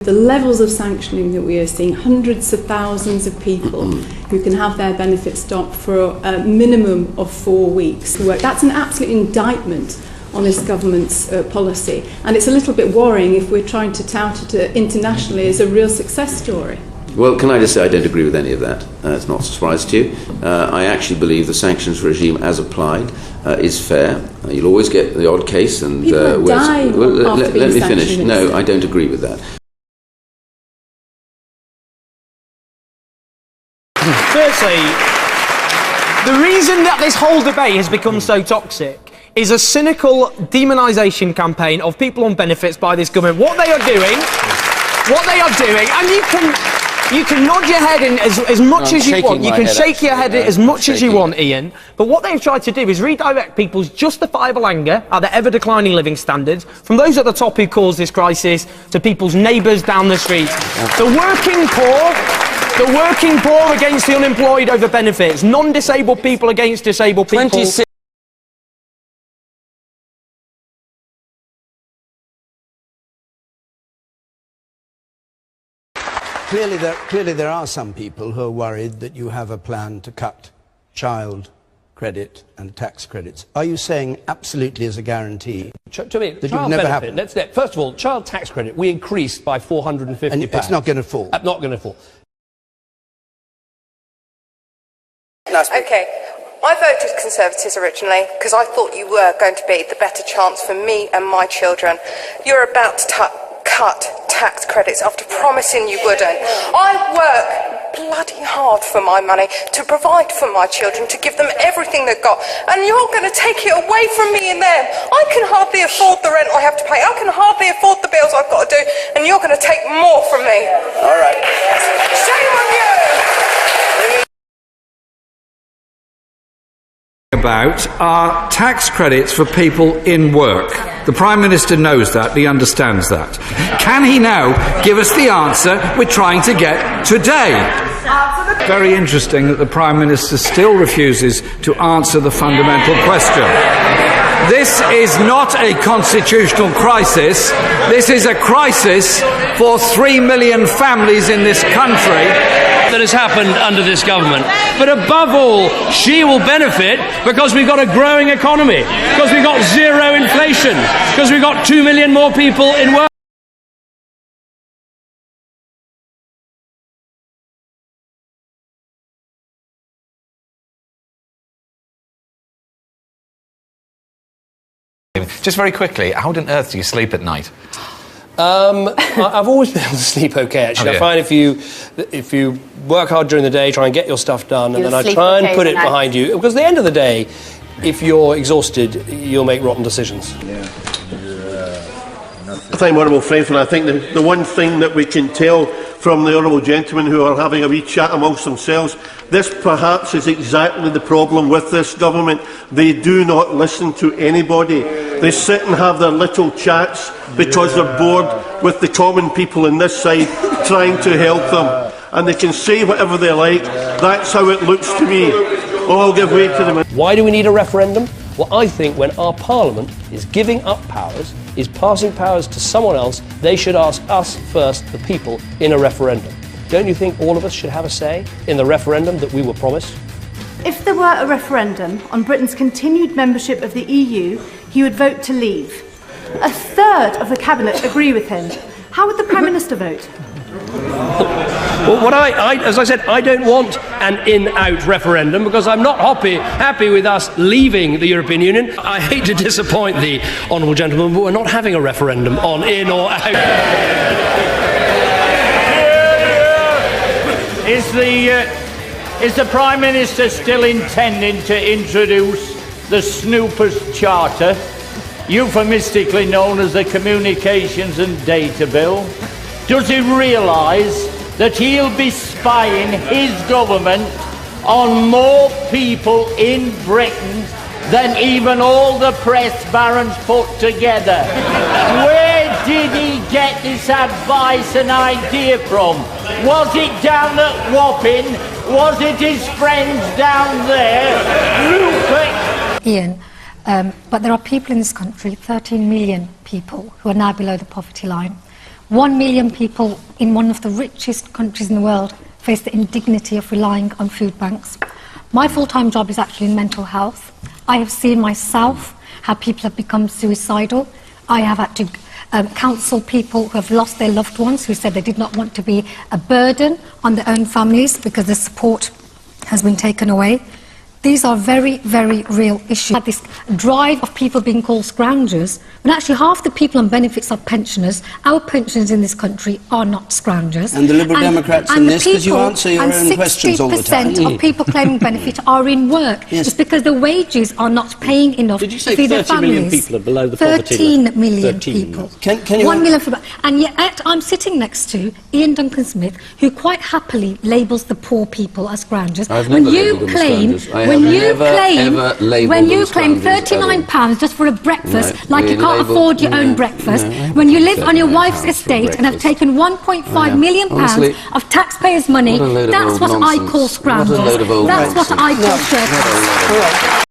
The levels of sanctioning that we are seeing, hundreds of thousands of people who can have their benefits stopped for a minimum of 4 weeks. That's an absolute indictment on this government's policy, and it's a little bit worrying if we're trying to tout it internationally as a real success story. Well, can I just say I don't agree with any of that. It's not a surprise to you. I actually believe the sanctions regime as applied is fair. You'll always get the odd case, and people die let me finish. No, I don't agree with that. Firstly, the reason that this whole debate has become so toxic is a cynical demonisation campaign of people on benefits by this government. What they are doing, and you can nod your head in as much as you want, you can shake your head as much as you want, Ian, but what they've tried to do is redirect people's justifiable anger at the ever-declining living standards from those at the top who caused this crisis to people's neighbours down the street. The working poor against the unemployed over benefits, non-disabled people against disabled people. Clearly there are some people who are worried that you have a plan to cut child credit and tax credits. Are you saying absolutely as a guarantee to me, that child would never benefit, happen? First of all, child tax credit, we increased by £450. And it's not going to fall? Not going to fall. Okay, I voted Conservatives originally because I thought you were going to be the better chance for me and my children. You're about to cut tax credits after promising you wouldn't. I work bloody hard for my money to provide for my children, to give them everything they've got, and you're going to take it away from me and them. I can hardly afford the rent I have to pay. I can hardly afford the bills I've got to do, and you're going to take more from me. All right. Shame on you! About are tax credits for people in work. The Prime Minister knows that, he understands that. Can he now give us the answer we're trying to get today? Very interesting that the Prime Minister still refuses to answer the fundamental question. This is not a constitutional crisis. This is a crisis for 3 million families in this country. That has happened under this government. But above all, she will benefit because we've got a growing economy, because we've got zero inflation, because we've got 2 million more people in work. Just very quickly, how on earth do you sleep at night? I've always been able to sleep okay, actually. I find if you work hard during the day, try and get your stuff done, and then I try and put it behind you, because at the end of the day, if you're exhausted, you'll make rotten decisions. Thank you, Honourable Friends, and I think the one thing that we can tell from the Honourable Gentlemen who are having a wee chat amongst themselves, this perhaps is exactly the problem with this government. They do not listen to anybody. They sit and have their little chats because they're bored with the common people on this side trying to help them. And they can say whatever they like. That's how it looks to me. Oh, I'll give way to them. Why do we need a referendum? Well, I think when our Parliament is giving up powers, is passing powers to someone else, they should ask us first, the people, in a referendum. Don't you think all of us should have a say in the referendum that we were promised? If there were a referendum on Britain's continued membership of the EU, he would vote to leave. A third of the Cabinet agree with him. How would the Prime Minister vote? Well, as I said, I don't want an in-out referendum because I'm not happy with us leaving the European Union. I hate to disappoint the honourable gentleman, but we're not having a referendum on in or out. Is the Prime Minister still intending to introduce the Snoopers Charter, euphemistically known as the Communications and Data Bill? Does he realise that he'll be spying his government on more people in Britain than even all the press barons put together? Where did he get this advice and idea from? Was it down at Wapping? Was it his friends down there? Rupert? Ian, but there are people in this country, 13 million people, who are now below the poverty line. 1 million people in one of the richest countries in the world face the indignity of relying on food banks. My full-time job is actually in mental health. I have seen myself how people have become suicidal. I have had to counsel people who have lost their loved ones, who said they did not want to be a burden on their own families because the support has been taken away. These are very, very real issues. This drive of people being called scroungers, when actually half the people on benefits are pensioners. Our pensioners in this country are not scroungers. And the Liberal Democrats in this, because you answer your own questions all the time. 60% of people claiming benefit are in work. Yes. It's because the wages are not paying enough Did you say to feed their 30 million families. people are below the poverty 13 line? million 13 people. Can you 1 million for, and yet I'm sitting next to Ian Duncan-Smith, who quite happily labels the poor people as scroungers. I've never labelled them as scroungers. I have never labelled when you them claim scroungers £39 just for a breakfast, No, like we you can't label- afford your own no, breakfast, no, I when you live haven't on your said wife's £39 for estate and have breakfast. taken £1.5 million Honestly, of taxpayers' money, what a load of that's old what I nonsense. call What a scroungers. load of old That's what nonsense. I call shirkers. All right.